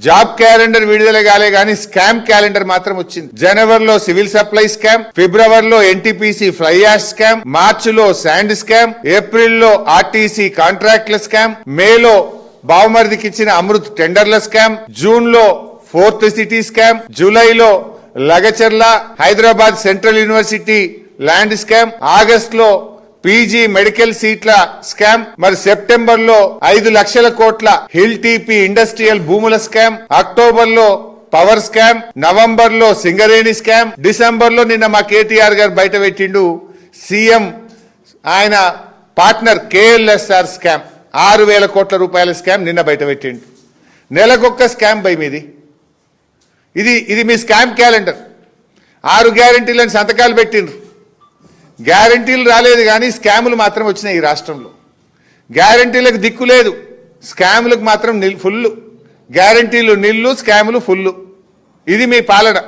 Job calendar విడుదల కాలే గానీ స్కామ్ క్యాలెండర్ మాత్రం వచ్చింది. జనవరిలో సివిల్ సప్లై స్కామ్, ఫిబ్రవరిలో ఎన్టీపీసీ ఫ్లై యాష్ స్కామ్, మార్చిలో శాండ్ స్కామ్, ఏప్రిల్లో ఆర్టీసీ కాంట్రాక్ట్ల స్కామ్, మేలో బావమరిదికి ఇచ్చిన అమృత్ టెండర్ల స్కామ్, జూన్ లో ఫోర్త్ సిటీ స్కామ్, జూలైలో Lagacharla Hyderabad central university land scam, August లో పీజీ మెడికల్ సీట్ల స్కామ్, మరి సెప్టెంబర్ లో 5 లక్షల కోట్ల హిల్ టీపీ ఇండస్ట్రియల్ భూముల స్కామ్, అక్టోబర్ లో పవర్ స్కామ్, నవంబర్ లో సింగరేణి స్కామ్, డిసెంబర్ లో నిన్న మా కేటీఆర్ గారు బయట పెట్టిండు సీఎం ఆయన పార్ట్నర్ కేఎల్ఎస్ఆర్ స్కామ్ 6,000 కోట్ల రూపాయల స్కామ్ నిన్న బయట పెట్టిండు. నెలకొక్క స్కామ్ బై మీది. ఇది మీ స్కామ్ క్యాలెండర్. 6 గ్యారంటీలను సంతకాలు పెట్టిండ్రు. గ్యారంటీలు రాలేదు కానీ స్కాములు మాత్రం వచ్చినాయి ఈ రాష్ట్రంలో. గ్యారంటీలకు దిక్కు లేదు, స్కాములకు మాత్రం ఫుల్. గ్యారంటీలు నిల్లు, స్కాములు ఫుల్. ఇది మీ పాలన.